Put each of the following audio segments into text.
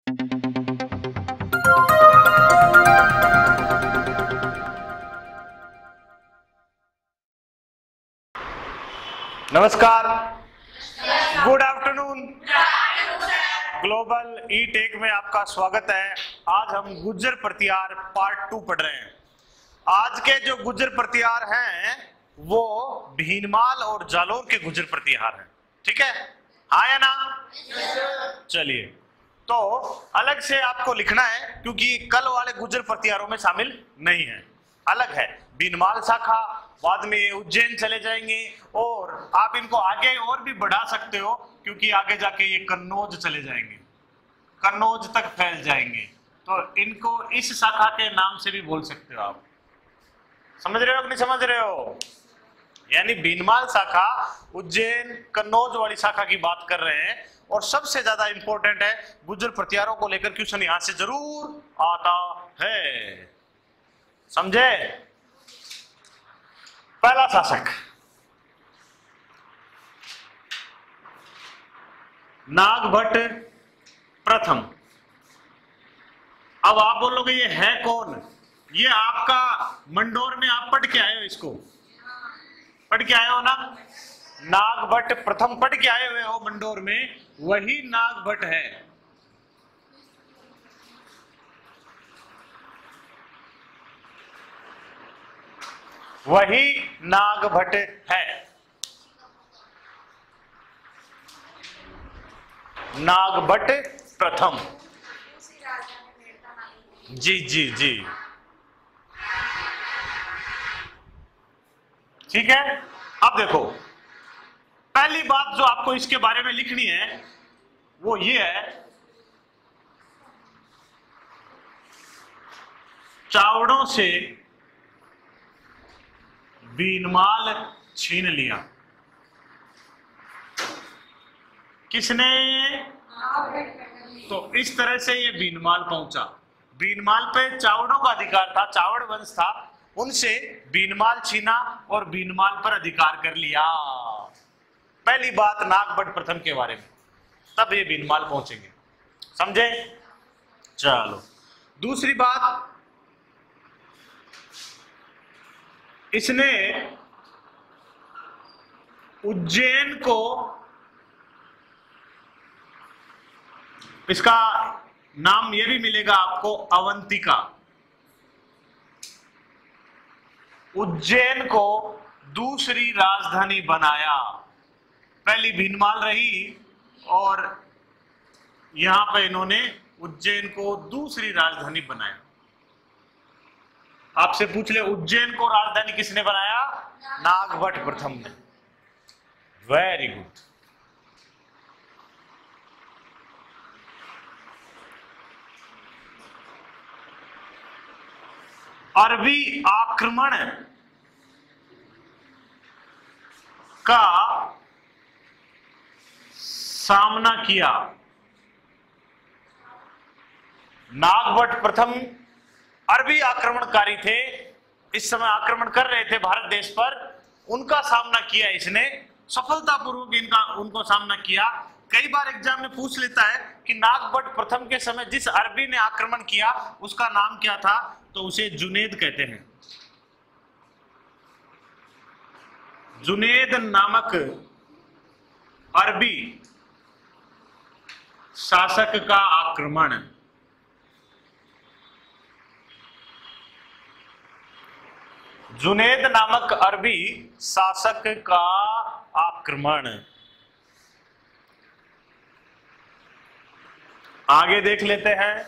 नमस्कार, good afternoon. Global E tech में आपका स्वागत है। आज हम गुर्जर प्रतिहार पार्ट 2 पढ़ रहे हैं। आज के जो गुर्जर प्रतिहार हैं वो भीनमाल और जालोर के गुर्जर प्रतिहार हैं। ठीक है, हाँ या ना? चलिए, तो अलग से आपको लिखना है क्योंकि कल वाले गुर्जर प्रतिहारों में शामिल नहीं है, अलग है। भीनमाल शाखा, बाद में उज्जैन चले जाएंगे और आप इनको आगे और भी बढ़ा सकते हो क्योंकि आगे जाके ये कन्नौज चले जाएंगे, कन्नौज तक फैल जाएंगे। तो इनको इस शाखा के नाम से भी बोल सकते हो आप। समझ रहे हो कि नहीं समझ रहे हो? यानी भीनमाल शाखा उज्जैन कन्नौज वाली शाखा की बात कर रहे हैं। और सबसे ज्यादा इंपॉर्टेंट है, गुर्जर प्रतिहारों को लेकर क्वेश्चन यहां से जरूर आता है। समझे? पहला शासक नागभट्ट प्रथम। अब आप बोलोगे ये है कौन? ये आपका मंडोर में आप पढ़ के आए हो, इसको पढ़ के आए हो ना? नागभट्ट प्रथम पढ़ के आए हुए हो मंडोर में, वही नागभट्ट है। वही नागभट्ट है। नागभट्ट प्रथम। जी जी जी, ठीक है। अब देखो, पहली बात जो आपको इसके बारे में लिखनी है वो ये है, चावड़ों से भीनमाल छीन लिया। किसने? तो इस तरह से ये भीनमाल पहुंचा। भीनमाल पे चावड़ों का अधिकार था, चावड़ वंश था, उनसे भीनमाल छीना और भीनमाल पर अधिकार कर लिया। पहली बात नागभट्ट प्रथम के बारे में, तब ये भीनमाल पहुंचेंगे। समझे? चलो, दूसरी बात, इसने उज्जैन को, इसका नाम यह भी मिलेगा आपको अवंतिका। उज्जैन को दूसरी राजधानी बनाया। पहली भीनमाल रही और यहां पे इन्होंने उज्जैन को दूसरी राजधानी बनाया। आपसे पूछ ले, उज्जैन को राजधानी किसने बनाया? नागभट्ट प्रथम ने। Very good. अरबी आक्रमण का सामना किया। नागभट्ट प्रथम अरबी आक्रमणकारी थे, इस समय आक्रमण कर रहे थे भारत देश पर, उनका सामना किया इसने सफलतापूर्वक। इनका उनको सामना किया। कई बार एग्जाम में पूछ लेता है कि नागभट्ट प्रथम के समय जिस अरबी ने आक्रमण किया उसका नाम क्या था, तो उसे जुनेद कहते हैं। जुनेद नामक अरबी शासक का आक्रमण। जुनेद नामक अरबी शासक का आक्रमण। आगे देख लेते हैं।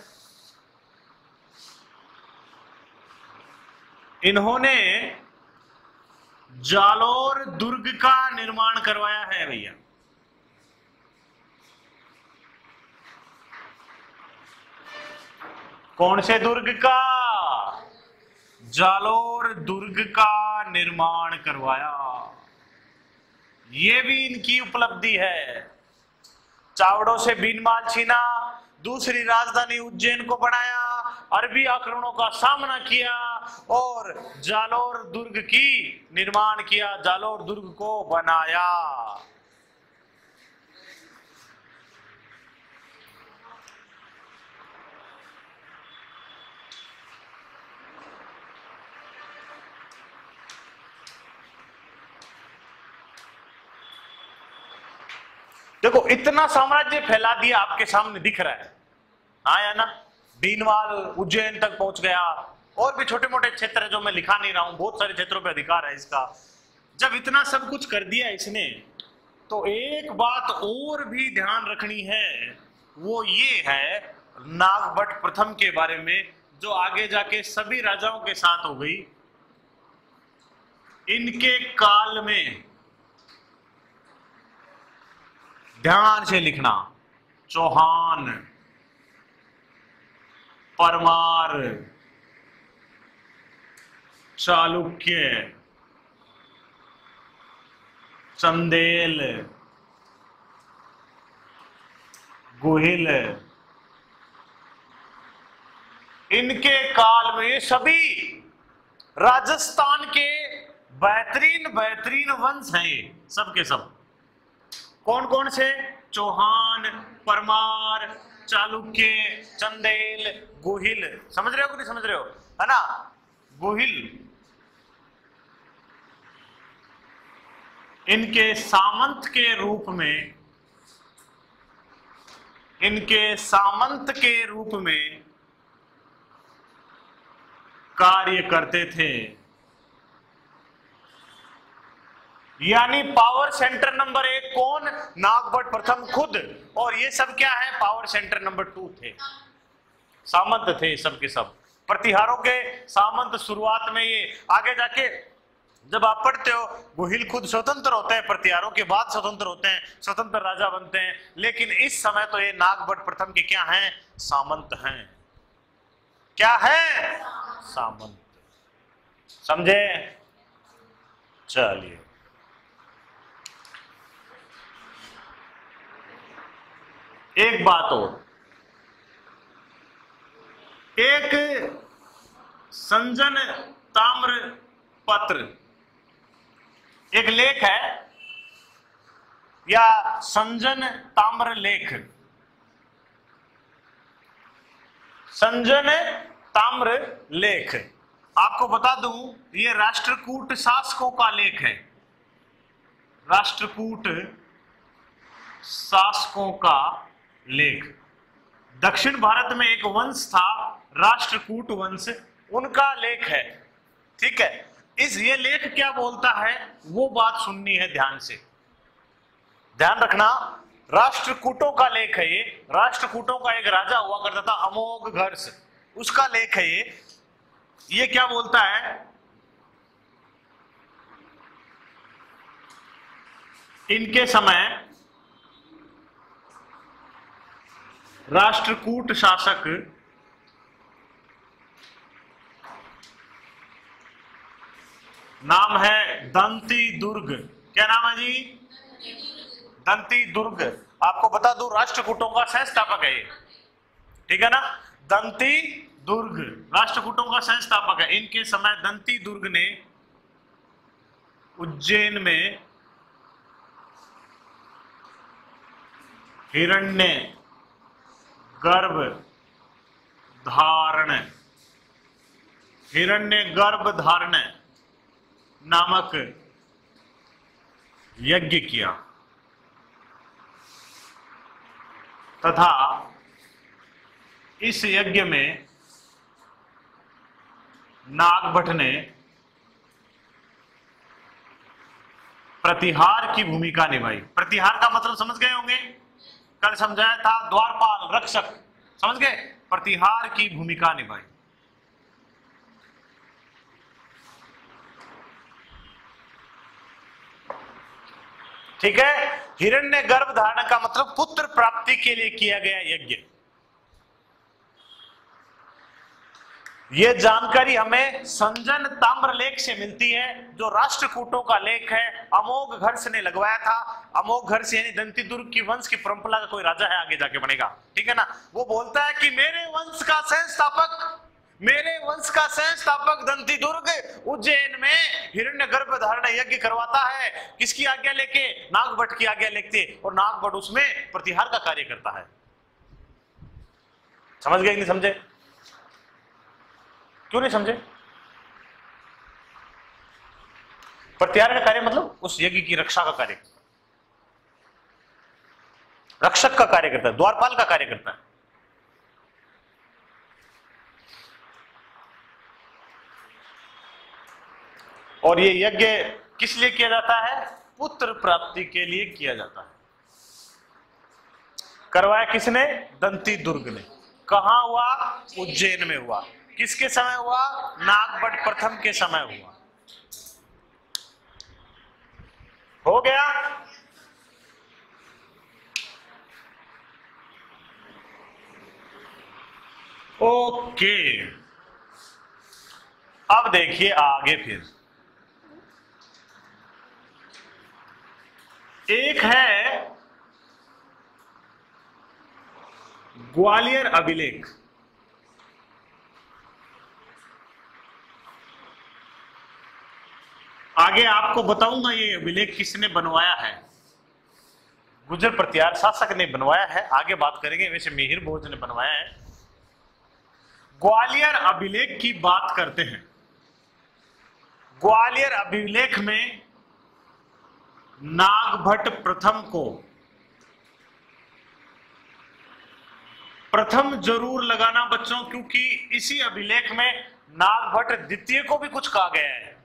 इन्होंने जालोर दुर्ग का निर्माण करवाया है भैया। कौन से दुर्ग का? जालोर दुर्ग का निर्माण करवाया। ये भी इनकी उपलब्धि है। चावड़ों से भीनमाल छीना, दूसरी राजधानी उज्जैन को बनाया, अरबी आक्रमणों का सामना किया और जालोर दुर्ग की निर्माण किया, जालोर दुर्ग को बनाया। देखो इतना साम्राज्य फैला दिया, आपके सामने दिख रहा है, हाँ या ना। भीनमाल उज्जैन तक पहुंच गया, और भी छोटे मोटे क्षेत्र है जो मैं लिखा नहीं रहा हूं, बहुत सारे क्षेत्रों पे अधिकार है इसका। जब इतना सब कुछ कर दिया इसने, तो एक बात और भी ध्यान रखनी है, वो ये है नागभट्ट प्रथम के बारे में, जो आगे जाके सभी राजाओं के साथ हो गई। इनके काल में ध्यान से लिखना, चौहान, परमार, चालुक्य, चंदेल, गुहिल, इनके काल में ये सभी राजस्थान के बेहतरीन बेहतरीन वंश हैं, ये सब के सब। कौन कौन से? चौहान, परमार, चालुक्य, चंदेल, गुहिल। समझ रहे हो कि नहीं समझ रहे हो, है ना? गुहिल, इनके सामंत के रूप में, इनके सामंत के रूप में कार्य करते थे। यानी पावर सेंटर नंबर 1 कौन? नागभट्ट प्रथम खुद। और ये सब क्या है? पावर सेंटर नंबर 2 थे, सामंत थे सब के सब। प्रतिहारों के सामंत शुरुआत में, ये आगे जाके जब आप पढ़ते हो, गुहिल खुद स्वतंत्र होते हैं, प्रतिहारों के बाद स्वतंत्र होते हैं, स्वतंत्र राजा बनते हैं। लेकिन इस समय तो ये नागभट्ट प्रथम के क्या हैं? सामंत हैं। क्या है? सामंत। समझे? चलिए, एक बात और, एक संजन ताम्र पत्र, एक लेख है, या संजन ताम्र लेख, संजन ताम्र लेख। आपको बता दूं, ये राष्ट्रकूट शासकों का लेख है, राष्ट्रकूट शासकों का लेख। दक्षिण भारत में एक वंश था, राष्ट्रकूट वंश, उनका लेख है। ठीक है, इस ये लेख क्या बोलता है, वो बात सुननी है ध्यान से, ध्यान रखना। राष्ट्रकूटों का लेख है ये, राष्ट्रकूटों का एक राजा हुआ करता था अमोघघर्ष, उसका लेख है ये। ये क्या बोलता है? इनके समय राष्ट्रकूट शासक नाम है दंती दुर्ग। क्या नाम है जी? दंती दुर्ग। आपको बता दूं, राष्ट्रकूटों का संस्थापक है ये, ठीक है ना? दंती दुर्ग राष्ट्रकूटों का संस्थापक है। इनके समय दंती दुर्ग ने उज्जैन में हिरण्य गर्भ धारण, हिरण्य गर्भ धारण नामक यज्ञ किया, तथा इस यज्ञ में नागभट्ट ने प्रतिहार की भूमिका निभाई। प्रतिहार का मतलब समझ गए होंगे, कल समझाया था, द्वारपाल, रक्षक, समझ गए? प्रतिहार की भूमिका निभाई। ठीक है, हिरण्य गर्भ धारण का मतलब पुत्र प्राप्ति के लिए किया गया यज्ञ। यह जानकारी हमें संजन ताम्रलेख से मिलती है, जो राष्ट्रकूटों का लेख है, अमोघघर्ष ने लगवाया था। अमोघघर्ष यानी दंती दुर्ग की वंश की परंपरा का कोई राजा है, आगे जाके बनेगा, ठीक है ना? वो बोलता है कि मेरे वंश का संस्थापक, मेरे वंश का संस्थापक दंती दुर्ग उज्जैन में हिरण्य गर्भ धारण यज्ञ करवाता है। किसकी आज्ञा लेके? नागभट्ट की आज्ञा लेके, और नागभट्ट उसमें प्रतिहार का कार्य करता है। समझ गए कि नहीं समझे? क्यों नहीं समझे? प्रतिहार का कार्य मतलब उस यज्ञ की रक्षा का कार्य। रक्षक का कार्य करता है, द्वारपाल का कार्य करता है। और ये यज्ञ किस लिए किया जाता है? पुत्र प्राप्ति के लिए किया जाता है। करवाया किसने? दंती दुर्ग ने। कहां हुआ? उज्जैन में हुआ। किसके समय हुआ? नागभट्ट प्रथम के समय हुआ। हो गया? ओके, अब देखिए आगे। फिर एक है ग्वालियर अभिलेख। आगे आपको बताऊंगा ये अभिलेख किसने बनवाया है। गुर्जर प्रतिहार शासक ने बनवाया है, आगे बात करेंगे। वैसे मिहिर भोज ने बनवाया है। ग्वालियर अभिलेख की बात करते हैं। ग्वालियर अभिलेख में नागभट्ट प्रथम को प्रथम जरूर लगाना बच्चों, क्योंकि इसी अभिलेख में नागभट्ट द्वितीय को भी कुछ कहा गया है।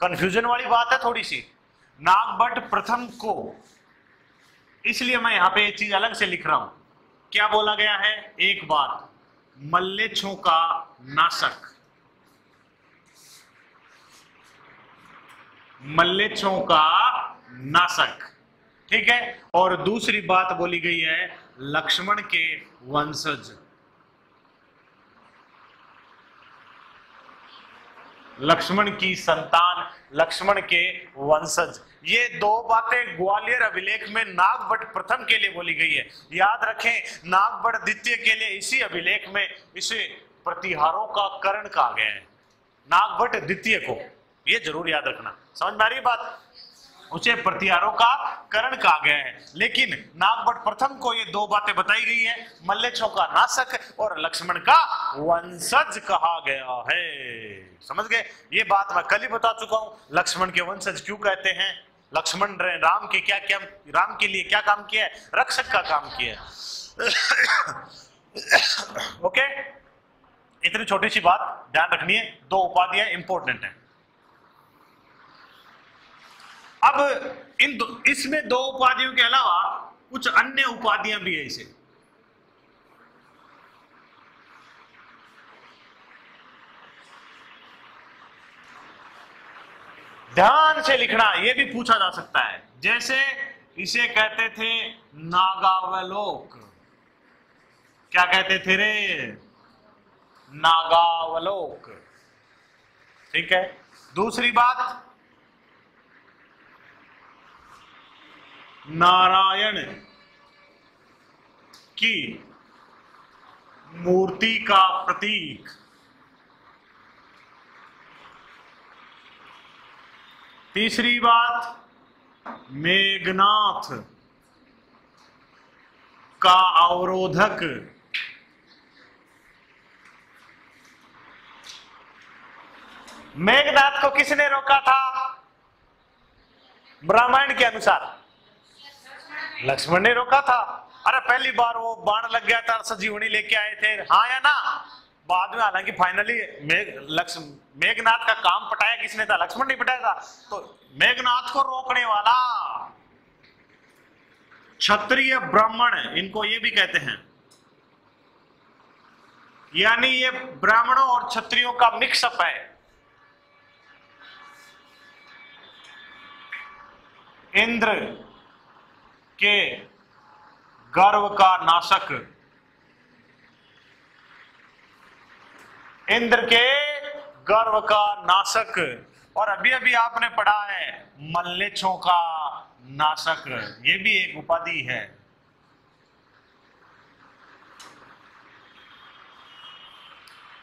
कंफ्यूजन वाली बात है थोड़ी सी। नागभट्ट प्रथम को, इसलिए मैं यहां पे एक चीज अलग से लिख रहा हूं। क्या बोला गया है? एक बात, मल्लेच्छों का नाशक, मल्लेच्छों का नाशक, ठीक है। और दूसरी बात बोली गई है लक्ष्मण के वंशज, लक्ष्मण की संतान, लक्ष्मण के वंशज। ये दो बातें ग्वालियर अभिलेख में नागभट्ट प्रथम के लिए बोली गई है। याद रखें, नागभट्ट द्वितीय के लिए इसी अभिलेख में इसे प्रतिहारों का करण कहा गया है। नागभट्ट द्वितीय को, ये जरूर याद रखना। समझ में आ रही बात? उसे प्रतिहारों का करण कहा गया है। लेकिन नागभट्ट प्रथम को ये दो बातें बताई गई है, मल्लेच्छों का नाशक और लक्ष्मण का वंशज कहा गया है। समझ गए? ये बात मैं कल ही बता चुका हूं। लक्ष्मण के वंशज क्यों कहते हैं? लक्ष्मण ने राम के क्या क्या, राम के लिए क्या काम किया है? रक्षक का काम किया है। ओके, इतनी छोटी सी बात ध्यान रखनी है। दो उपाधियां इंपॉर्टेंट है। अब इसमें दो उपाधियों के अलावा कुछ अन्य उपाधियां भी है इसे। ध्यान से लिखना, यह भी पूछा जा सकता है। जैसे इसे कहते थे नागावलोक। क्या कहते थे रे? नागावलोक, ठीक है। दूसरी बात, नारायण की मूर्ति का प्रतीक। तीसरी बात, मेघनाथ का अवरोधक। मेघनाथ को किसने रोका था रामायण के अनुसार? लक्ष्मण ने रोका था। अरे पहली बार वो बाण लग गया था, संजीवनी लेके आए थे, हाँ या ना? बाद में हालांकि फाइनली मेघनाथ का काम पटाया किसने था? लक्ष्मण ने पटाया था। तो मेघनाथ को रोकने वाला क्षत्रिय ब्राह्मण, इनको ये भी कहते हैं, यानी ये ब्राह्मणों और क्षत्रियों का मिक्सअप है। इंद्र के गर्व का नाशक, इंद्र के गर्व का नाशक। और अभी अभी आपने पढ़ा है मल्लेच्छों का नाशक, ये भी एक उपाधि है।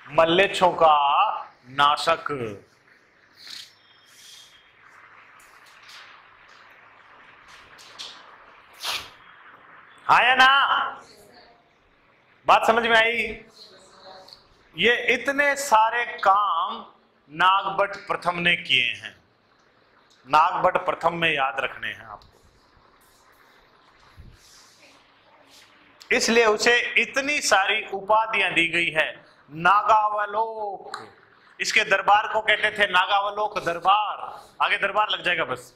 मल्लेच्छों का नाशक। हाँ या ना? बात समझ में आई? ये इतने सारे काम नागभट्ट प्रथम ने किए हैं। नागभट्ट प्रथम में याद रखने हैं आपको। इसलिए उसे इतनी सारी उपाधियां दी गई है। नागावलोक, इसके दरबार को कहते थे नागावलोक दरबार, आगे दरबार लग जाएगा बस।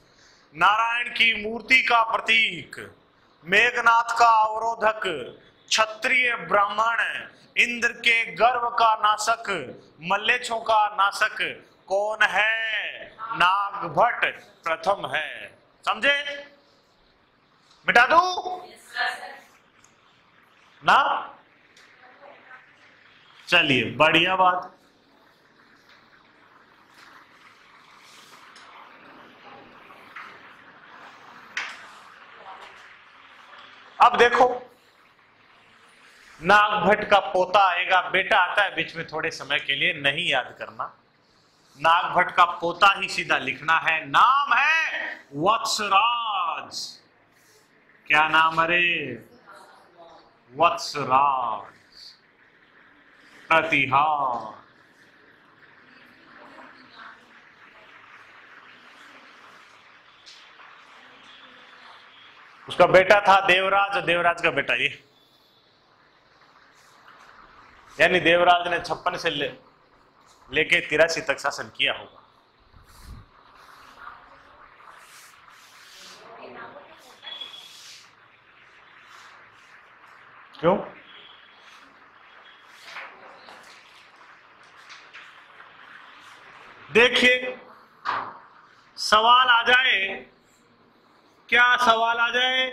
नारायण की मूर्ति का प्रतीक, मेघनाथ का अवरोधक, क्षत्रिय ब्राह्मण, इंद्र के गर्व का नाशक, मल्लेच्छों का नाशक कौन है? नागभट्ट प्रथम है। समझे? मिटा दू ना? चलिए, बढ़िया बात। अब देखो, नागभट्ट का पोता आएगा, बेटा आता है बीच में थोड़े समय के लिए, नहीं याद करना। नागभट्ट का पोता ही सीधा लिखना है। नाम है वत्सराज। क्या नाम? अरे वत्सराज प्रतिहार। उसका बेटा था देवराज, देवराज का बेटा ये, यानी देवराज ने 56 से लेके 83 तक शासन किया होगा। क्यों? देखिए, सवाल आ जाए, क्या सवाल आ जाए?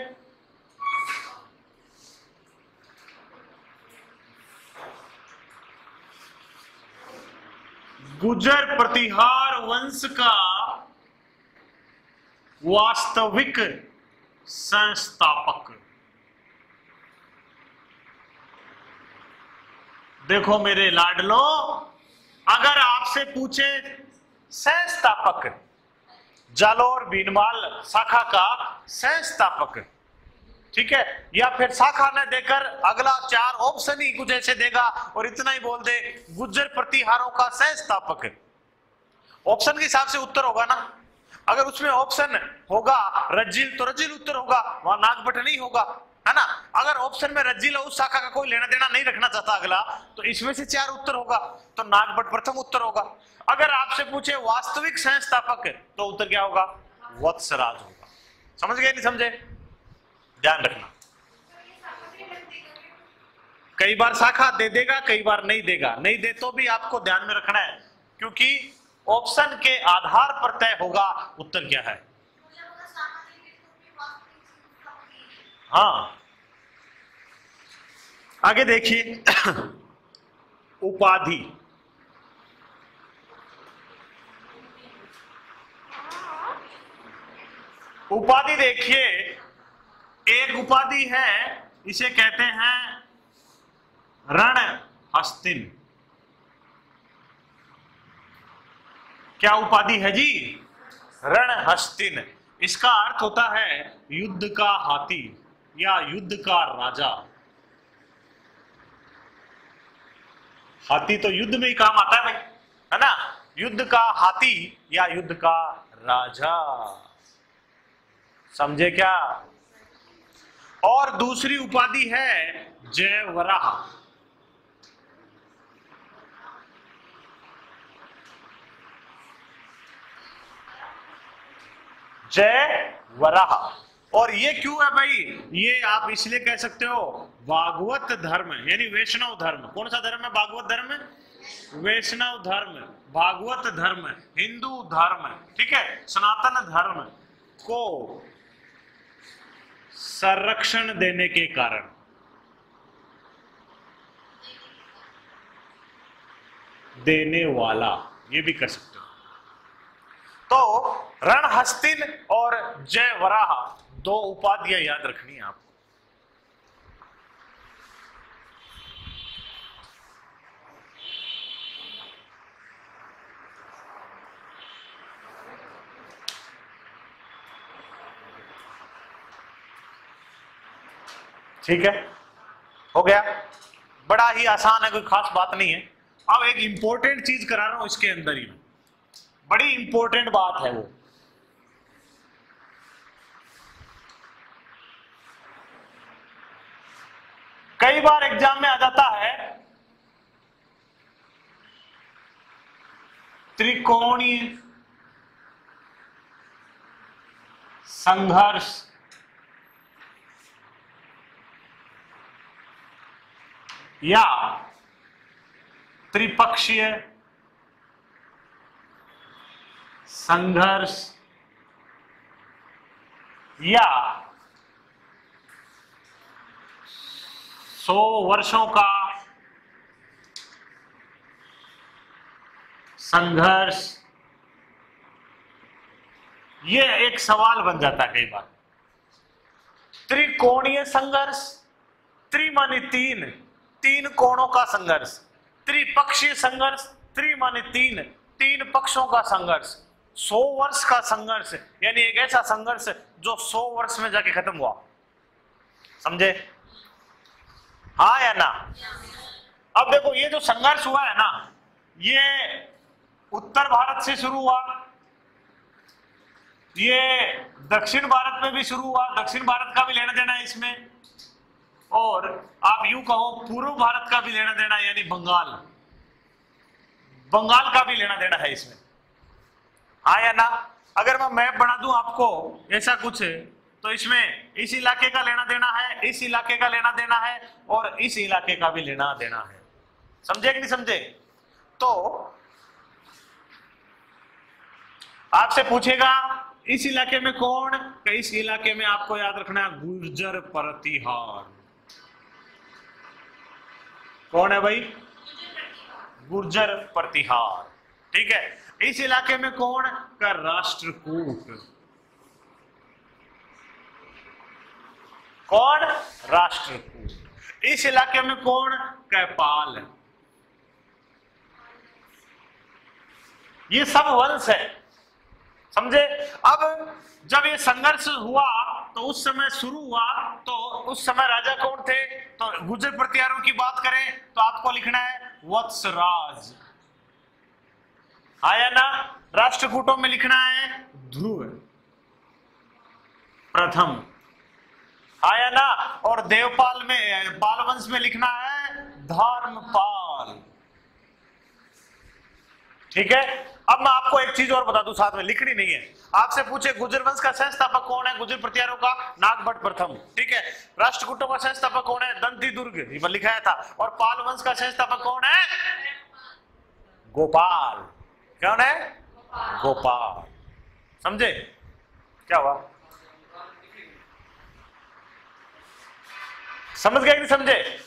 गुर्जर प्रतिहार वंश का वास्तविक संस्थापक। देखो मेरे लाडलो, अगर आपसे पूछे संस्थापक, जालोर भीनमाल शाखा का संस्थापक, ठीक है, या फिर शाखा न देकर अगला 4 ऑप्शन ही कुछ ऐसे देगा और इतना ही बोल दे गुर्जर प्रतिहारों का संस्थापक, ऑप्शन के हिसाब से उत्तर होगा ना। अगर उसमें ऑप्शन होगा रज्जिल तो रज्जिल उत्तर होगा, वहां नागभट्ट नहीं होगा, है ना। अगर ऑप्शन में रज्जिल और उस शाखा का कोई लेना देना नहीं रखना चाहता अगला, तो इसमें से 4 उत्तर होगा, तो नागभट्ट प्रथम उत्तर होगा। अगर आपसे पूछे वास्तविक संस्थापक, तो उत्तर क्या होगा? वत्सराज होगा। समझ गए? नहीं समझे? ध्यान रखना, कई बार शाखा दे देगा, कई बार नहीं देगा। नहीं दे तो भी आपको ध्यान में रखना है, क्योंकि ऑप्शन के आधार पर तय होगा उत्तर क्या है। हाँ, आगे देखिए उपाधि। उपाधि देखिए, एक उपाधि है, इसे कहते हैं रण हस्तिन। क्या उपाधि है जी? रण हस्तिन। इसका अर्थ होता है युद्ध का हाथी या युद्ध का राजा। हाथी तो युद्ध में ही काम आता है भाई, है ना। युद्ध का हाथी या युद्ध का राजा, समझे क्या? और दूसरी उपाधि है जयवराह। जयवराह। और ये क्यों है भाई? ये आप इसलिए कह सकते हो, भागवत धर्म यानी वैष्णव धर्म। कौन सा धर्म है? भागवत धर्म, वैष्णव धर्म, भागवत धर्म, हिंदू धर्म, ठीक है, सनातन धर्म को संरक्षण देने के कारण देने वाला, ये भी कर सकते हो। तो रणहस्तिन और जयवराह 2 उपाधियां याद रखनी है आपको। ठीक है, हो गया, बड़ा ही आसान है, कोई खास बात नहीं है। अब एक इंपॉर्टेंट चीज करा रहा हूं इसके अंदर ही, बड़ी इंपॉर्टेंट बात है वो। कई बार एग्जाम में आ जाता है त्रिकोणीय संघर्ष या त्रिपक्षीय संघर्ष या 100 वर्षों का संघर्ष। ये एक सवाल बन जाता है कई बार। त्रिकोणीय संघर्ष, त्रि माने तीन, तीन कोणों का संघर्ष। त्रिपक्षीय संघर्ष, त्रि माने तीन, तीन पक्षों का संघर्ष। 100 वर्ष का संघर्ष यानी एक ऐसा संघर्ष जो 100 वर्ष में जाके खत्म हुआ। समझे? हाँ या ना? अब देखो ये जो संघर्ष हुआ है ना, ये उत्तर भारत से शुरू हुआ, ये दक्षिण भारत में भी शुरू हुआ, दक्षिण भारत का भी लेना देना है इसमें, और आप यूं कहो पूर्व भारत का भी लेना देना है, यानी बंगाल, बंगाल का भी लेना देना है इसमें। हाँ या ना? अगर मैं मैप बना दूं आपको ऐसा कुछ, तो इसमें इस इलाके का लेना देना है, इस इलाके का लेना देना है, और इस इलाके का भी लेना देना है। समझे कि नहीं समझे? तो आपसे पूछेगा इस इलाके में कौन, इस इलाके में आपको याद रखना है गुर्जर प्रतिहार। कौन है भाई? गुर्जर प्रतिहार। ठीक है। इस इलाके में कौन का? राष्ट्रकूट। कौन? राष्ट्रकूट। इस इलाके में कौन का? पाल। ये सब वंश है। समझे? अब जब ये संघर्ष हुआ तो उस समय शुरू हुआ, तो उस समय राजा कौन थे? तो गुर्जर प्रतिहारों की बात करें तो आपको लिखना है वत्सराज। आया ना? राष्ट्रकूटों में लिखना है ध्रुव प्रथम। आया ना? और देवपाल में, पाल वंश में लिखना है धर्मपाल। ठीक है। अब मैं आपको एक चीज और बता दूं, साथ में लिखनी नहीं है। आपसे पूछे गुर्जर वंश का संस्थापक कौन है? गुर्जर प्रतिहारों का नागभट्ट प्रथम। ठीक है। राष्ट्रकूटों का संस्थापक कौन है? दंती दुर्ग, ये लिखाया था। और पाल वंश का संस्थापक कौन है? गोपाल। कौन है? गोपाल। समझे? क्या हुआ? समझ गए कि नहीं समझे?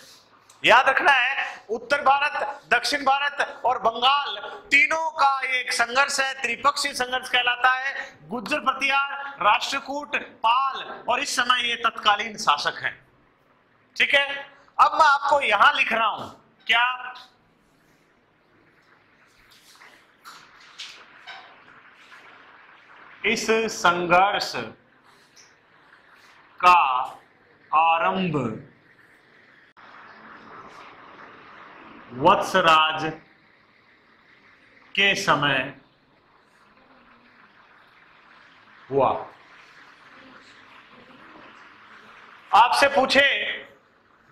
याद रखना है उत्तर भारत, दक्षिण भारत और बंगाल तीनों का एक संघर्ष है, त्रिपक्षीय संघर्ष कहलाता है। गुर्जर प्रतिहार, राष्ट्रकूट, पाल, और इस समय ये तत्कालीन शासक हैं। ठीक है। अब मैं आपको यहां लिख रहा हूं क्या? इस संघर्ष का आरंभ वत्सराज के समय हुआ। आपसे पूछे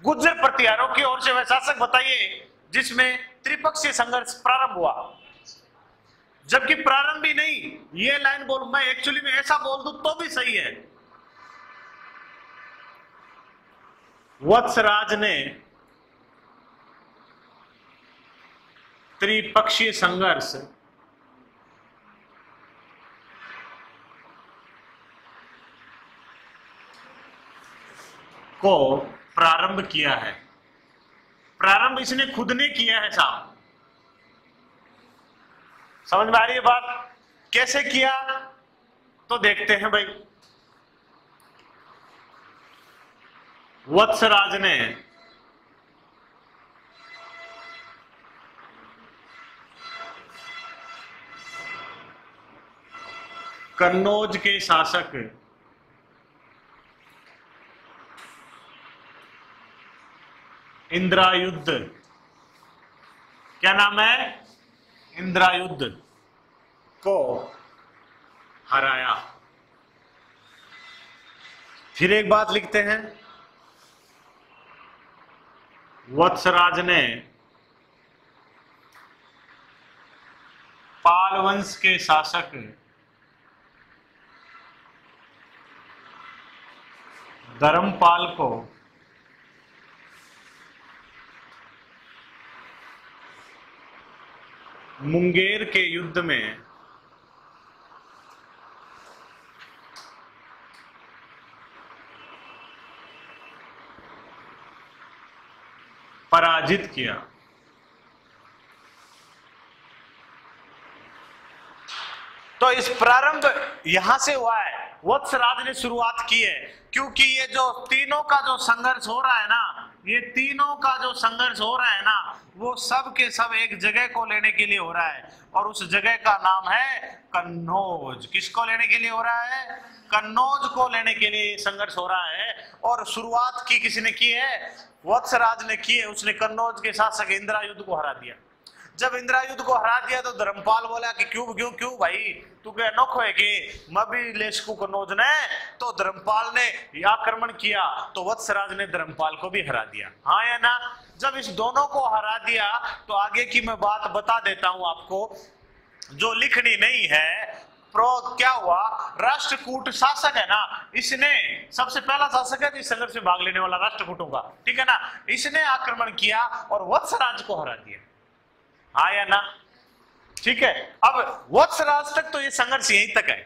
गुर्जर प्रतिहारों की ओर से वह शासक बताइए जिसमें त्रिपक्षीय संघर्ष प्रारंभ हुआ। जबकि प्रारंभ ही नहीं, ये लाइन बोल, मैं एक्चुअली में ऐसा बोल दूं तो भी सही है। वत्सराज ने त्रिपक्षीय संघर्ष को प्रारंभ किया है। प्रारंभ इसने खुद ने किया है साहब। समझ में आ रही है बात? कैसे किया तो देखते हैं भाई। वत्सराज ने कन्नौज के शासक इंद्रायुध, क्या नाम है? इंद्रायुध को हराया। फिर एक बात लिखते हैं, वत्सराज ने पाल वंश के शासक धर्मपाल को मुंगेर के युद्ध में पराजित किया। तो इस प्रारंभ यहां से हुआ है, वत्सराज ने शुरुआत की है, क्योंकि ये जो तीनों का जो संघर्ष हो रहा है ना, ये तीनों का जो संघर्ष हो रहा है ना, वो सब के सब एक जगह को लेने के लिए हो रहा है, और उस जगह का नाम है कन्नौज। किसको लेने के लिए हो रहा है? कन्नौज को लेने के लिए संघर्ष हो रहा है। और शुरुआत की किसने की है? वत्सराज ने की है। उसने कन्नौज के शासक इंद्रायुध को हरा दिया। जब इंद्रायुध को हरा दिया तो धर्मपाल बोला कि क्यों क्यों क्यों भाई, तू क्या अनोखो है कि मबी लेशकू कन्नौज ने? तो धर्मपाल ने आक्रमण किया, तो वत्सराज ने धर्मपाल को भी हरा दिया। हाँ या ना? जब इस दोनों को हरा दिया तो आगे की मैं बात बता देता हूं आपको, जो लिखनी नहीं है। क्या हुआ? राष्ट्रकूट शासक है ना, इसने सबसे पहला शासक है इस संघर्ष में भाग लेने वाला राष्ट्रकूटों का, ठीक है ना, इसने आक्रमण किया और वत्सराज को हरा दिया। हाँ या ना? ठीक है। अब वत्सराज तक तो ये संघर्ष यहीं तक है।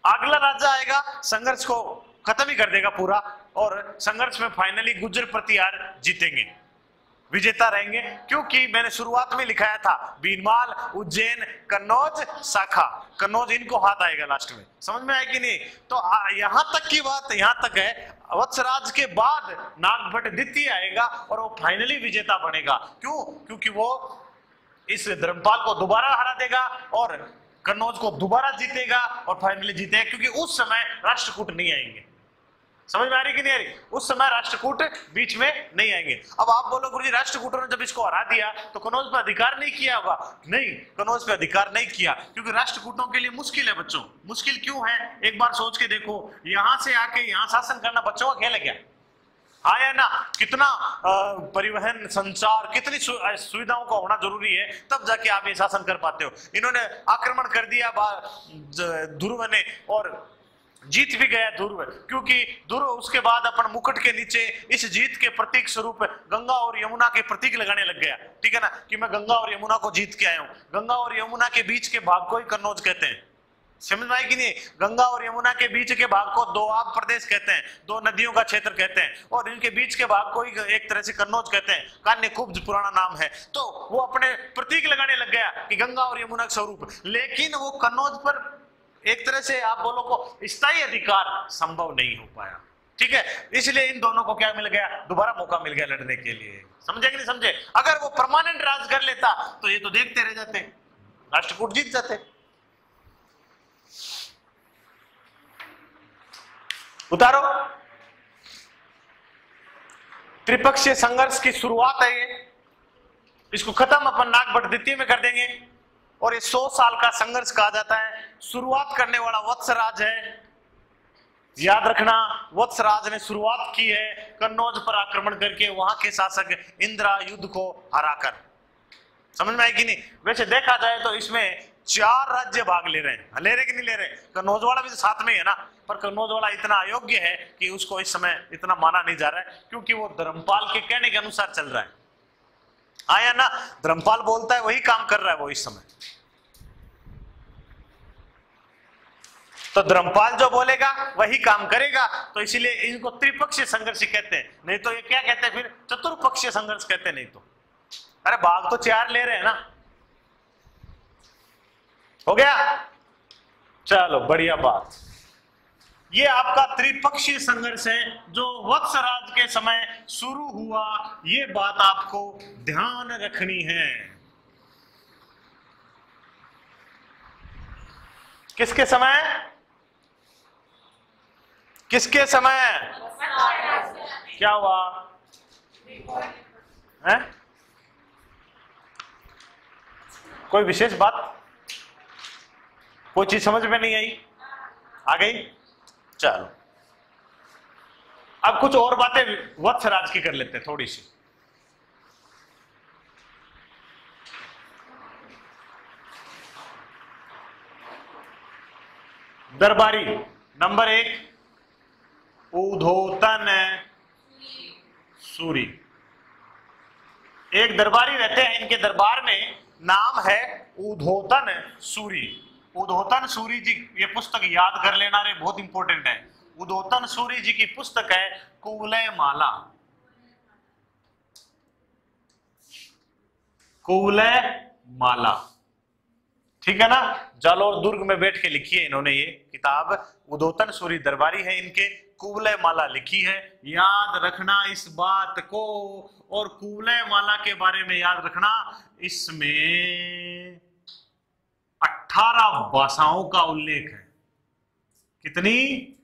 अगला राजा आएगा, संघर्ष को खत्म ही कर देगा पूरा, और संघर्ष में फाइनली गुर्जर प्रतिहार जीतेंगे, विजेता रहेंगे। क्योंकि मैंने शुरुआत में लिखाया था भीनमाल, उज्जैन, कन्नौज, शाखा। कन्नौज इनको हाथ आएगा लास्ट में। समझ में आए कि नहीं? तो यहां तक की बात यहां तक है। वत्सराज के बाद नागभट्ट द्वितीय आएगा और वो फाइनली विजेता बनेगा। क्यों? क्योंकि वो इस धर्मपाल को दोबारा हरा देगा और कन्नौज को दोबारा जीतेगा और फाइनली जीतेगा, क्योंकि उस समय राष्ट्रकूट नहीं आएंगे। समझ में आ रही कि नहीं आ रही? उस समय राष्ट्रकूट बीच में नहीं आएंगे। अब आप बोलो गुरुजी राष्ट्रकूटों ने जब इसको हरा दिया तो कन्नौज पे अधिकार नहीं किया होगा? नहीं, कन्नौज पे अधिकार नहीं किया, क्योंकि राष्ट्रकूटों के लिए मुश्किल है बच्चों। मुश्किल क्यों है? एक बार सोच के देखो, यहां से आके यहां शासन करना बच्चों का खेल है क्या? हाँ या ना? कितना परिवहन, संचार, कितनी सुविधाओं का होना जरूरी है, तब जाके आप ये शासन कर पाते हो। इन्होंने आक्रमण कर दिया ध्रुव ने, और जीत भी गया ध्रुव, क्योंकि ध्रुव उसके बाद अपन मुकुट के नीचे इस जीत के प्रतीक स्वरूप गंगा और यमुना के प्रतीक लगाने लग गया, ठीक है ना, कि मैं गंगा और यमुना को जीत के आया हूं। गंगा और यमुना के बीच के भाग को ही कन्नौज कहते हैं। समझ में आई कि नहीं? गंगा और यमुना के बीच के भाग को दोआब प्रदेश कहते हैं, दो नदियों का क्षेत्र कहते हैं, और इनके बीच के भाग को ही एक तरह से कन्नौज कहते हैं। कान्य खूब पुराना नाम है। तो वो अपने प्रतीक लगाने लग गया कि गंगा और यमुना का स्वरूप, लेकिन वो कन्नौज पर एक तरह से आप बोलो को स्थायी अधिकार संभव नहीं हो पाया, ठीक है। इसलिए इन दोनों को क्या मिल गया? दोबारा मौका मिल गया लड़ने के लिए। समझे कि नहीं समझे? अगर वो परमानेंट राज कर लेता तो ये तो देखते रह जाते, राष्ट्रकूट जीत जाते। उतारो। त्रिपक्षीय संघर्ष की शुरुआत है ये, इसको खत्म अपन नागभट्ट द्वितीय में कर देंगे, और ये 100 साल का संघर्ष कहा जाता है। शुरुआत करने वाला वत्सराज है, याद रखना। वत्सराज ने शुरुआत की है कन्नौज पर आक्रमण करके, वहां के शासक इंद्रायुध को हराकर। समझ में आए कि नहीं? वैसे देखा जाए तो इसमें 4 राज्य भाग ले रहे हैं। ले रहे कि नहीं ले रहे? कन्नौज वाला भी तो साथ में है ना, पर कन्नौज वाला इतना अयोग्य है कि उसको इस समय इतना माना नहीं जा रहा है, क्योंकि वो धर्मपाल के कहने के अनुसार चल रहा है। आया ना? धर्मपाल बोलता है वही काम कर रहा है वो इस समय। तो धर्मपाल जो बोलेगा वही काम करेगा, तो इसीलिए इनको त्रिपक्षीय संघर्ष कहते हैं। नहीं तो ये क्या कहते हैं फिर? चतुर्पक्षीय संघर्ष कहते हैं। नहीं तो अरे भाग तो 4 ले रहे हैं ना। हो गया? चलो बढ़िया बात। ये आपका त्रिपक्षीय संघर्ष है जो वत्सराज के समय शुरू हुआ। ये बात आपको ध्यान रखनी है। किसके समय? किसके समय? क्या हुआ है? कोई विशेष बात? कोई चीज समझ में नहीं आई? आ गई? चलो अब कुछ और बातें वत्सराज की कर लेते हैं थोड़ी सी। दरबारी। नंबर 1 उधोतन सूरी। एक दरबारी रहते हैं, इनके दरबार में नाम है उधोतन सूरी। उधोतन सूरी जी, ये पुस्तक याद कर लेना रे, बहुत इंपॉर्टेंट है। उधोतन सूरी जी की पुस्तक है कुवलय माला। कुवलय माला, ठीक है ना। जालोर दुर्ग में बैठ के लिखी है इन्होंने ये किताब। उधोतन सूरी दरबारी है, इनके कुवलय माला लिखी है। याद रखना इस बात को, और कुवलय माला के बारे में याद रखना, इसमें 18 भाषाओं का उल्लेख है। कितनी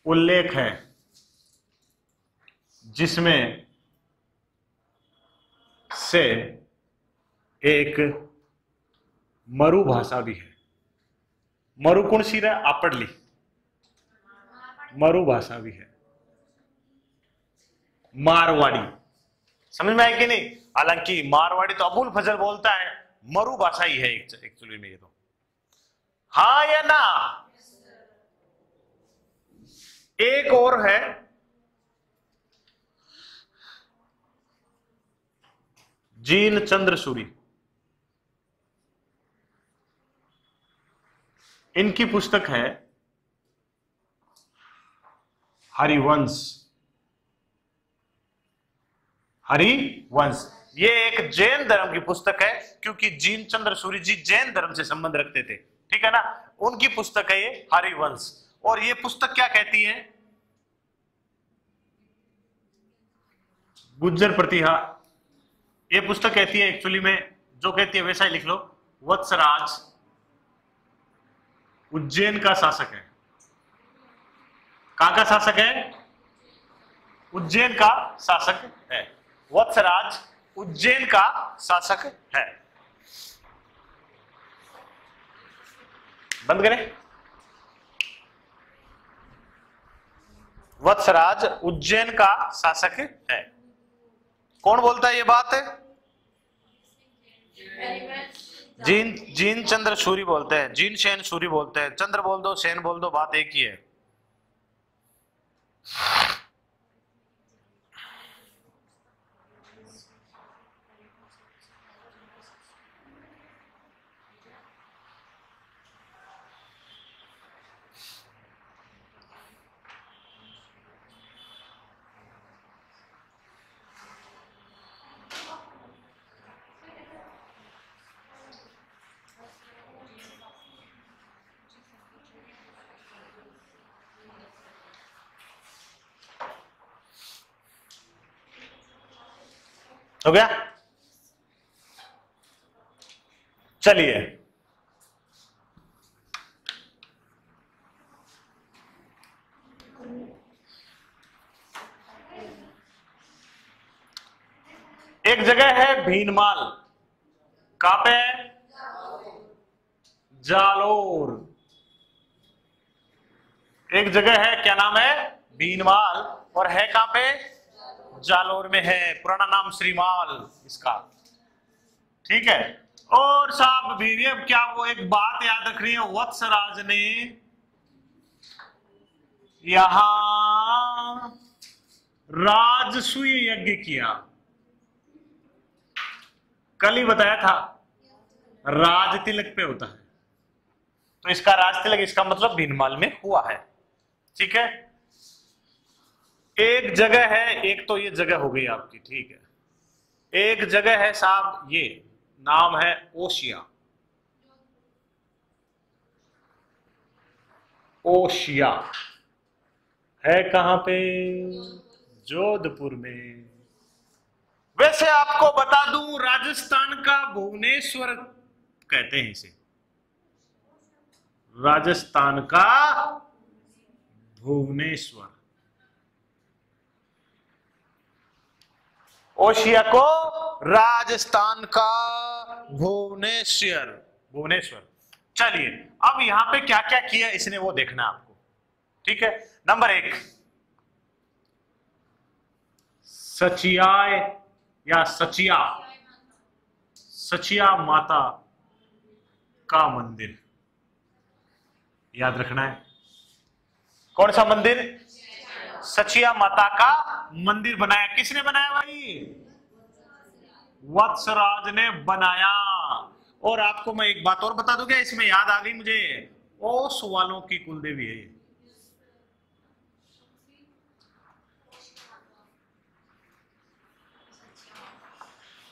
उल्लेख है, जिसमें से एक मरु भाषा भी है। मरु कौन सी है? आपड़ली मरु भाषा भी है। मारवाड़ी, समझ में आए कि नहीं? हालांकि मारवाड़ी तो अबुल फजल बोलता है, मरु भाषा ही है एक्चुअली में ये तो। हाँ या ना? एक और है जीन चंद्र सूरी। इनकी पुस्तक है हरिवंश। हरिवंश ये एक जैन धर्म की पुस्तक है, क्योंकि जीन चंद्र सूरी जी जैन धर्म से संबंध रखते थे, ठीक है ना। उनकी पुस्तक है ये हरिवंश। और ये पुस्तक क्या कहती है? गुज्जर प्रतिहार। ये पुस्तक कहती है एक्चुअली में, जो कहती है वैसा ही लिख लो। वत्सराज उज्जैन का शासक है। कहां का शासक है? उज्जैन का शासक है। वत्सराज उज्जैन का शासक है। बंद करें। वत्सराज उज्जैन का शासक है। कौन बोलता है ये बात? जीन चंद्र सूरी बोलते हैं, जीन सेन सूरी बोलते हैं। चंद्र बोल दो, सेन बोल दो, बात एक ही है। हो गया? चलिए, एक जगह है भीनमाल। कहां पे है? जालोर। एक जगह है, क्या नाम है? भीनमाल। और है कहां पे? जालोर में है। पुराना नाम श्रीमाल इसका, ठीक है। और साहब भी अब क्या वो एक बात याद रख रही है, वत्सराज ने यहां राजसूय यज्ञ किया। कल ही बताया था, राज तिलक पे होता है, तो इसका राज तिलक, इसका मतलब भीनमाल में हुआ है, ठीक है। एक जगह है, एक तो ये जगह हो गई आपकी, ठीक है। एक जगह है साहब, ये नाम है ओशिया। ओशिया है कहां पे? जोधपुर में। वैसे आपको बता दूं, राजस्थान का भुवनेश्वर कहते हैं इसे। राजस्थान का भुवनेश्वर। ओशिया को राजस्थान का भुवनेश्वर। भुवनेश्वर। चलिए, अब यहां पे क्या क्या किया इसने वो देखना है आपको, ठीक है। नंबर 1, सचियाय या सचिया, सचिया माता का मंदिर, याद रखना है। कौन सा मंदिर? सचिया माता का मंदिर बनाया। किसने बनाया भाई? वत्सराज ने बनाया। और आपको मैं एक बात और बता दूं क्या, इसमें याद आ गई मुझे, ओस वालों की कुलदेवी है ये।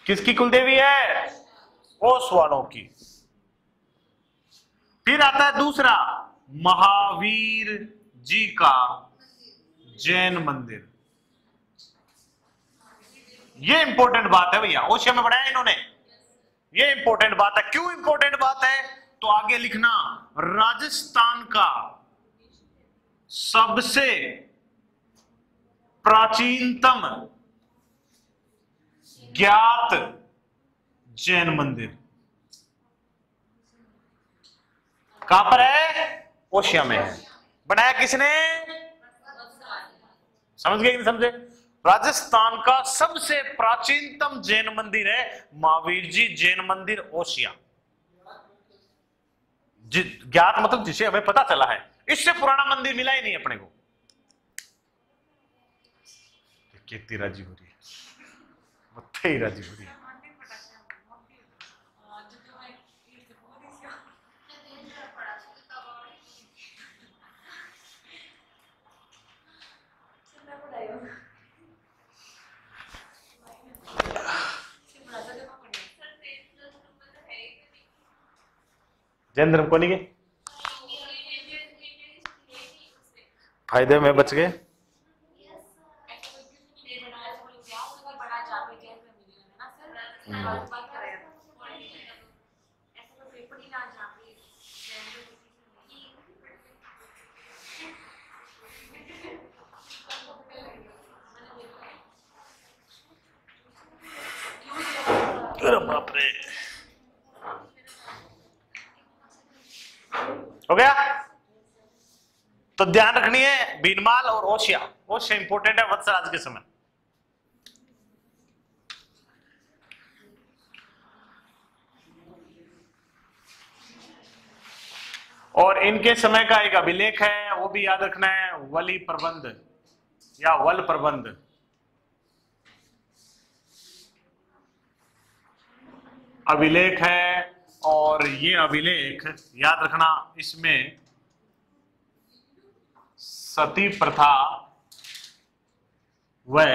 किसकी कुलदेवी है? ओस वालों की। फिर आता है दूसरा, महावीर जी का जैन मंदिर। ये इंपॉर्टेंट बात है भैया, ओशिया में बनाया इन्होंने। ये इंपॉर्टेंट बात है। क्यों इंपॉर्टेंट बात है? तो आगे लिखना, राजस्थान का सबसे प्राचीनतम ज्ञात जैन मंदिर कहां पर है? ओशिया में है। बनाया किसने? समझ गए कि नहीं समझे? राजस्थान का सबसे प्राचीनतम जैन मंदिर है महावीर जी जैन मंदिर, ओशिया। ज्ञात मतलब जिसे हमें पता चला है, इससे पुराना मंदिर मिला ही नहीं अपने को। कितनी राजी हो रही है, मत्थे ही राजी हो रही है। जैन धर्म को नहीं गए, फायदे में बच गए। बाप रे, हो गया। तो ध्यान रखनी है, भीनमाल और ओशिया। ओशिया इंपोर्टेंट है वत्सराज के समय। और इनके समय का एक अभिलेख है, वो भी याद रखना है, वली प्रबंध या वल प्रबंध। अभिलेख है, और ये अभिलेख याद रखना, इसमें सती प्रथा व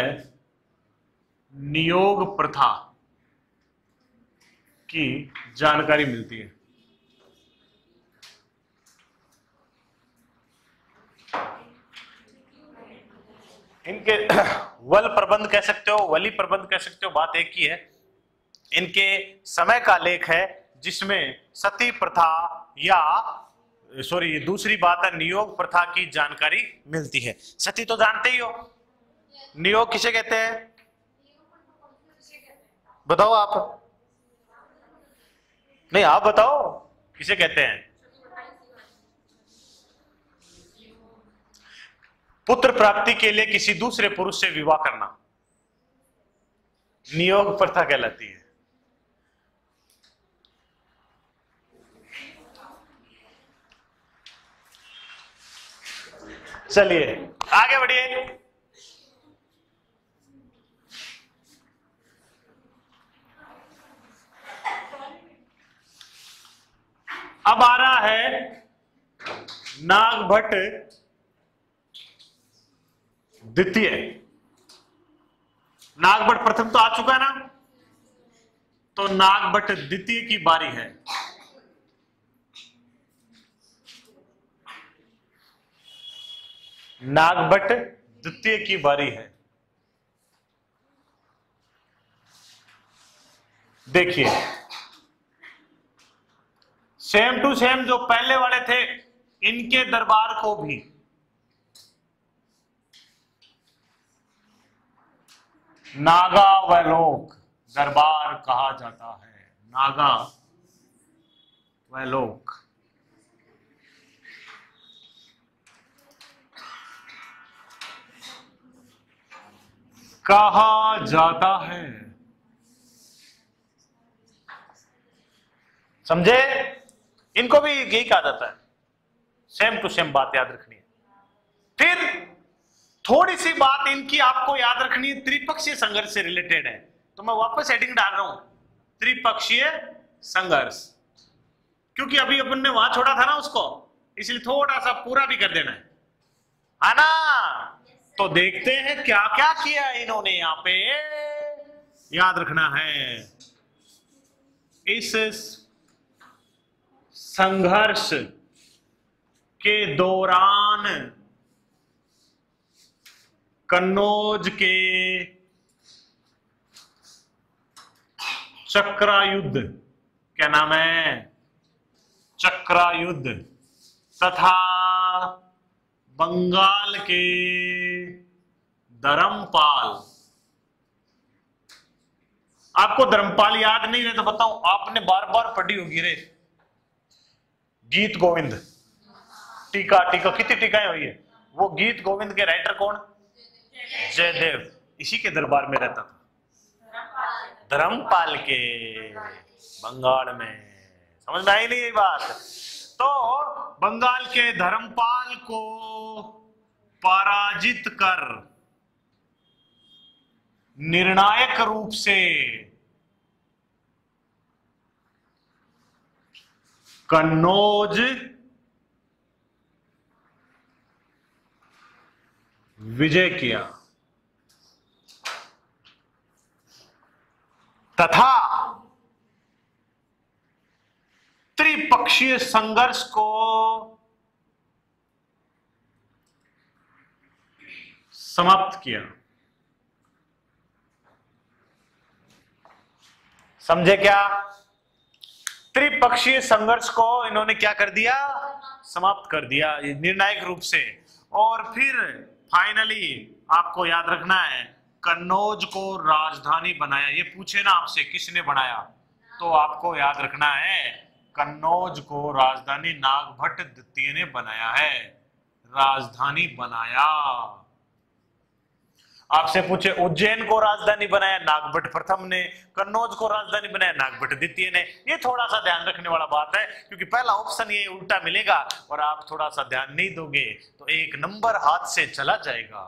नियोग प्रथा की जानकारी मिलती है। इनके वल प्रबंध कह सकते हो, वली प्रबंध कह सकते हो, बात एक ही है। इनके समय का लेख है जिसमें सती प्रथा या सॉरी दूसरी बात है नियोग प्रथा की जानकारी मिलती है। सती तो जानते ही हो, नियोग किसे कहते हैं? बताओ आप, नहीं आप बताओ किसे कहते हैं? पुत्र प्राप्ति के लिए किसी दूसरे पुरुष से विवाह करना नियोग प्रथा कहलाती है। चलिए आगे बढ़िए। अब आ रहा है नागभट्ट द्वितीय। नागभट्ट प्रथम तो आ चुका है ना, तो नागभट्ट द्वितीय की बारी है। नागभट्ट द्वितीय की बारी है। देखिए सेम टू सेम जो पहले वाले थे, इनके दरबार को भी नागा वैलोक दरबार कहा जाता है। नागा वैलोक। कहा जाता है, समझे? इनको भी यही कहा जाता है। सेम टू सेम बात याद रखनी है। फिर थोड़ी सी बात इनकी आपको याद रखनी है, त्रिपक्षीय संघर्ष से रिलेटेड है, तो मैं वापस हेडिंग डाल रहा हूं, त्रिपक्षीय संघर्ष, क्योंकि अभी अपन ने वहां छोड़ा था ना उसको, इसलिए थोड़ा सा पूरा भी कर देना है ना। तो देखते हैं क्या क्या किया इन्होंने यहां पे, याद रखना है। इस संघर्ष के दौरान कन्नौज के चक्रायुद्ध, क्या नाम है, चक्रायुद्ध, तथा बंगाल के धर्मपाल, आपको धर्मपाल याद नहीं रहे तो बताऊं, आपने बार बार पढ़ी होगी रे गीत गोविंद, टीका, टीका कितनी टीकाएं हुई है, वो गीत गोविंद के राइटर कौन, जयदेव, इसी के दरबार में रहता था, धर्मपाल के, बंगाल में। समझ में आई नहीं ये बात? तो बंगाल के धर्मपाल को पराजित कर निर्णायक रूप से कन्नौज विजय किया तथा त्रिपक्षीय संघर्ष को समाप्त किया। समझे क्या? त्रिपक्षीय संघर्ष को इन्होंने क्या कर दिया, समाप्त कर दिया निर्णायक रूप से। और फिर फाइनली आपको याद रखना है, कन्नौज को राजधानी बनाया। ये पूछे ना आपसे किसने बनाया, तो आपको याद रखना है कन्नौज को राजधानी नागभट्ट द्वितीय ने बनाया है, राजधानी बनाया। आपसे पूछे उज्जैन को राजधानी बनाया नागभट्ट प्रथम ने, कन्नौज को राजधानी बनाया नागभट्ट द्वितीय ने। ये थोड़ा सा ध्यान रखने वाला बात है, क्योंकि पहला ऑप्शन ये उल्टा मिलेगा और आप थोड़ा सा ध्यान नहीं दोगे तो एक नंबर हाथ से चला जाएगा,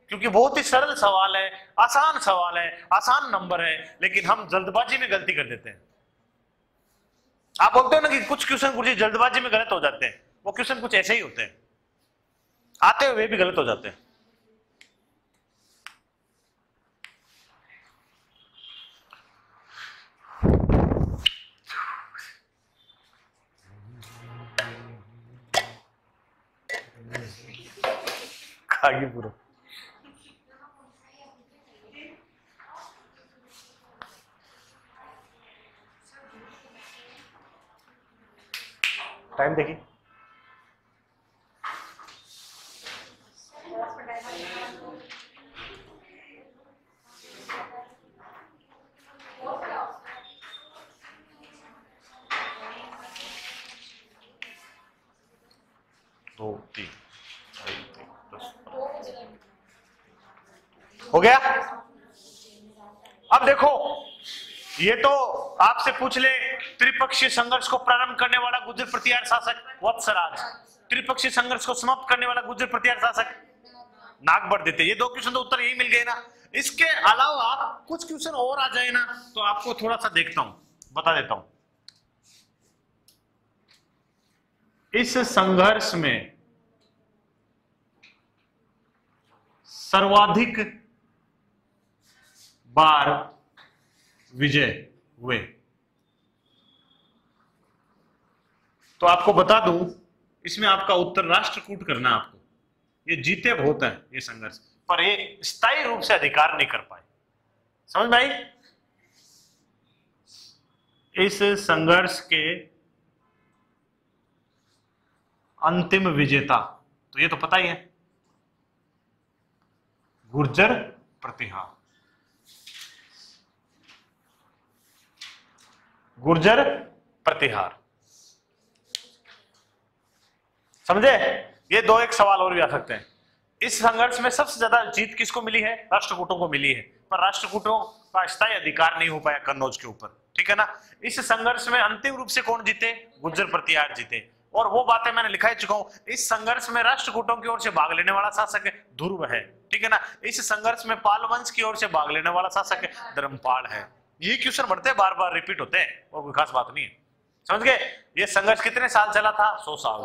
क्योंकि बहुत ही सरल सवाल है, आसान सवाल है, आसान नंबर है, लेकिन हम जल्दबाजी में गलती कर देते हैं। आप बोलते हो ना कि कुछ क्वेश्चन कुछ जल्दबाजी में गलत हो जाते हैं, वो क्वेश्चन कुछ ऐसे ही होते हैं, आते हुए भी गलत हो जाते हैं। आगे पूरा टाइम देखिए, दो तीन हो गया। अब देखो, ये तो आपसे पूछ ले त्रिपक्षीय संघर्ष को प्रारंभ करने वाला गुर्जर प्रतिहार शासक वत्सराज, त्रिपक्षीय संघर्ष को समाप्त करने वाला गुर्जर प्रतिहार शासक नागभट्ट देते। ये दो क्वेश्चन तो उत्तर यही मिल गए ना। इसके अलावा कुछ क्वेश्चन और आ जाए ना तो आपको थोड़ा सा देखता हूं, बता देता हूं। इस संघर्ष में सर्वाधिक बार विजय हुए, तो आपको बता दूं इसमें आपका उत्तर राष्ट्रकूट करना। आपको ये जीते बहुत है ये संघर्ष, पर ये स्थायी रूप से अधिकार नहीं कर पाए। समझ में आई? इस संघर्ष के अंतिम विजेता तो ये तो पता ही है, गुर्जर प्रतिहार, गुर्जर प्रतिहार। समझे? ये दो एक सवाल और भी आ सकते हैं। इस संघर्ष में सबसे ज्यादा जीत किसको मिली है? राष्ट्रकूटों को मिली है। पर राष्ट्रकूटों का स्थायी अधिकार नहीं हो पाया कन्नौज के ऊपर, ठीक है ना। इस संघर्ष में अंतिम रूप से कौन जीते? गुर्जर प्रतिहार जीते। और वो बातें मैंने लिखा ही चुका हूं। इस संघर्ष में राष्ट्रकूटों की ओर से भाग लेने वाला शासक ध्रुव है, ठीक है ना। इस संघर्ष में पाल वंश की ओर से भाग लेने वाला शासक धर्मपाल है। ये क्वेश्चन बढ़ते बार बार रिपीट होते हैं और कोई खास बात नहीं है, समझ गए। ये संघर्ष कितने साल चला था? 100 साल।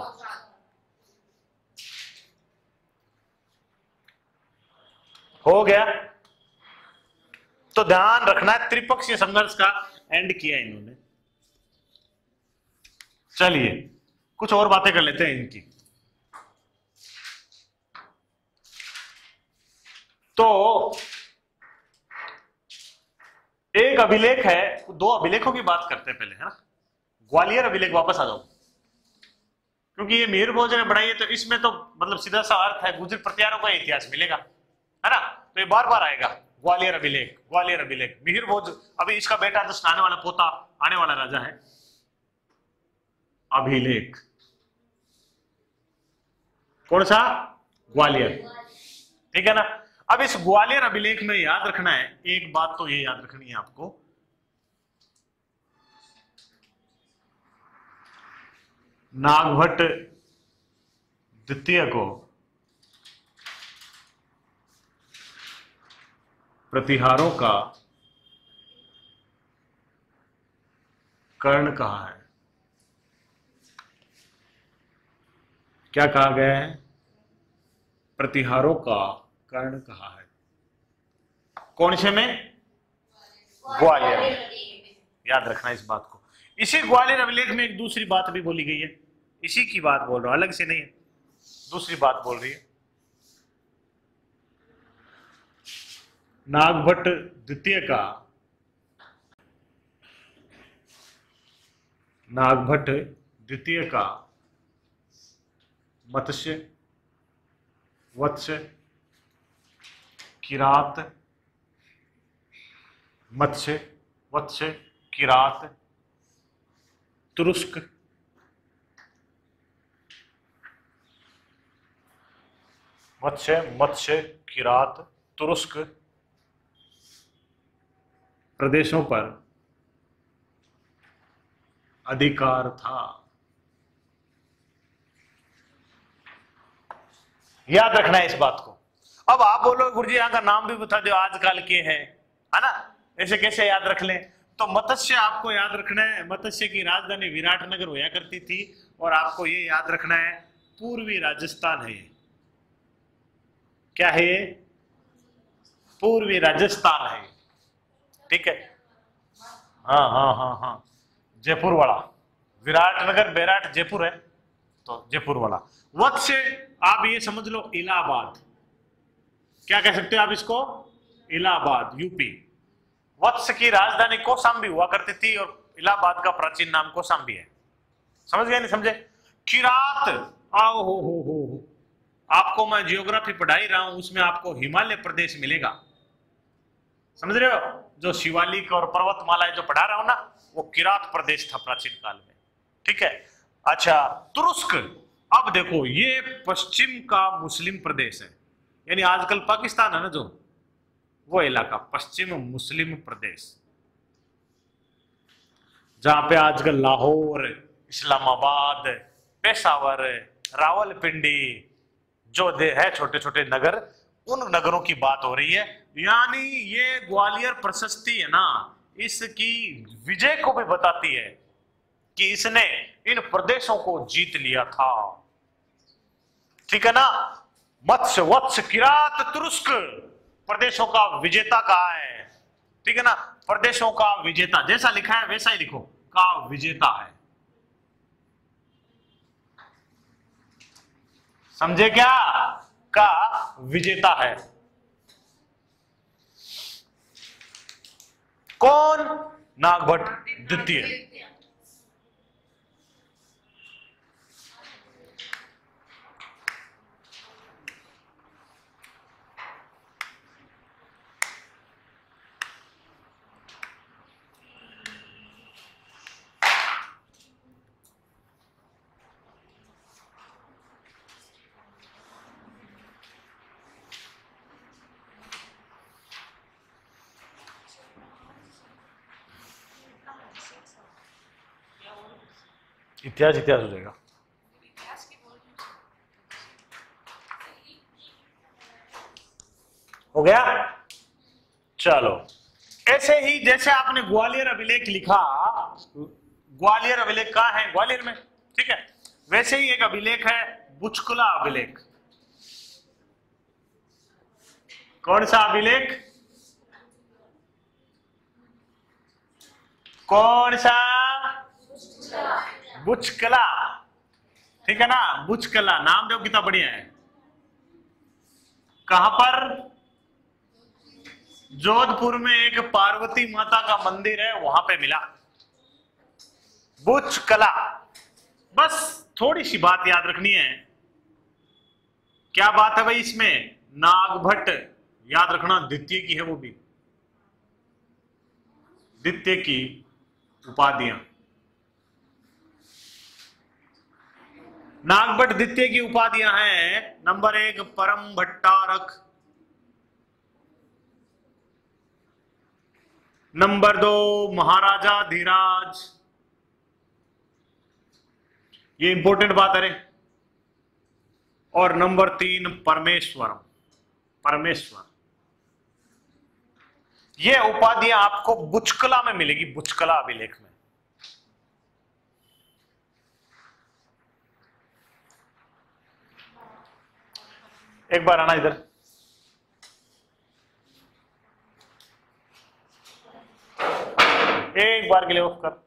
हो गया। तो ध्यान रखना है, त्रिपक्षीय संघर्ष का एंड किया इन्होंने। चलिए कुछ और बातें कर लेते हैं इनकी। तो एक अभिलेख है, दो अभिलेखों की बात करते हैं पहले, है ना। ग्वालियर अभिलेख, वापस आ जाओ, क्योंकि ये मिहिर भोज ने बढ़ाई है, तो इसमें तो मतलब सीधा सा अर्थ है गुर्जर प्रतिहारों का इतिहास मिलेगा, है ना। तो ये बार बार आएगा, ग्वालियर अभिलेख, ग्वालियर अभिलेख, मिहिर भोज। अभी इसका बेटा जस्ट आने वाला पोता, आने वाला राजा है। अभिलेख कौन सा? ग्वालियर, ठीक है ना। अब इस ग्वालियर अभिलेख में याद रखना है एक बात, तो ये याद रखनी है आपको, नागभट्ट द्वितीय को प्रतिहारों का कर्ण कहा है। क्या कहा गया है? प्रतिहारों का कर्ण कहा है। कौन से में? ग्वालियर में। याद रखना इस बात को। इसी ग्वालियर अभिलेख में एक दूसरी बात भी बोली गई है, इसी की बात बोल रहा हूं, अलग से नहीं है, दूसरी बात बोल रही है। नागभट्ट द्वितीय का, नागभट्ट द्वितीय का मत्स्य, वत्स, किरात, मत्स्य, वत्स, किरात, तुरुस्क, मत्स्य, मत्स्य, किरात, तुरुस्क प्रदेशों पर अधिकार था। याद रखना है इस बात को। अब आप बोलो गुरुजी यहां का नाम भी बता दो, आजकल के हैं, है ना, ऐसे कैसे याद रख लें? तो मत्स्य आपको याद रखना है, मत्स्य की राजधानी विराटनगर हुआ करती थी, और आपको ये याद रखना है पूर्वी राजस्थान है ये। क्या है ये? पूर्वी राजस्थान है, ठीक है। हाँ हाँ हाँ हाँ, जयपुर वाला, विराटनगर बेराट जयपुर है, तो जयपुर वाला। वत्स आप ये समझ लो इलाहाबाद, क्या कह सकते हो आप इसको? इलाहाबाद, यूपी। वत्स की राजधानी कौशाम्बी हुआ करती थी, और इलाहाबाद का प्राचीन नाम कौशाम्बी है। समझ गए नहीं समझे? किरात, आओ हो, आपको मैं जियोग्राफी पढ़ाई रहा हूं, उसमें आपको हिमालय प्रदेश मिलेगा, समझ रहे हो? जो शिवालिक और पर्वतमाला जो पढ़ा रहा हूं ना, वो किरात प्रदेश था प्राचीन काल में, ठीक है। अच्छा, तुरुस्क, अब देखो ये पश्चिम का मुस्लिम प्रदेश है, यानी आजकल पाकिस्तान है ना जो, वो इलाका पश्चिम मुस्लिम प्रदेश, जहां पे आजकल लाहौर, इस्लामाबाद, पेशावर, रावलपिंडी जो है छोटे छोटे नगर, उन नगरों की बात हो रही है। यानी ये ग्वालियर प्रशस्ति है ना, इसकी विजय को भी बताती है कि इसने इन प्रदेशों को जीत लिया था, ठीक है ना। मत्स्य, वत्स, किरात, तुरुस्क प्रदेशों का विजेता कहा है, ठीक है ना। प्रदेशों का विजेता, जैसा लिखा है वैसा ही लिखो, का विजेता है, समझे क्या? का विजेता है कौन? नागभट्ट द्वितीय। इतिहास इतिहास हो जाएगा। हो गया। चलो, ऐसे ही जैसे आपने ग्वालियर अभिलेख लिखा, ग्वालियर अभिलेख कहाँ है? ग्वालियर में, ठीक है। वैसे ही एक अभिलेख है बुचकुला अभिलेख। कौन सा अभिलेख? कौन सा? बुचकला, ठीक है ना। बुचकला नाम जो कितना बढ़िया है। कहां पर? जोधपुर में एक पार्वती माता का मंदिर है, वहां पे मिला बुचकला। बस थोड़ी सी बात याद रखनी है। क्या बात है भाई इसमें? नागभट्ट, याद रखना द्वितीय की है, वो भी द्वितीय की उपाधियां। नागभट्ट द्वितीय की उपाधियां हैं। नंबर 1 परम भट्टारक, नंबर 2 महाराजा धीराज, ये इंपॉर्टेंट बात है। और नंबर 3 परमेश्वरम, परमेश्वर। ये उपाधियां आपको बुचकला में मिलेगी, बुचकला अभिलेख में। एक बार आना इधर। एक बार के लिए ऑफ कर।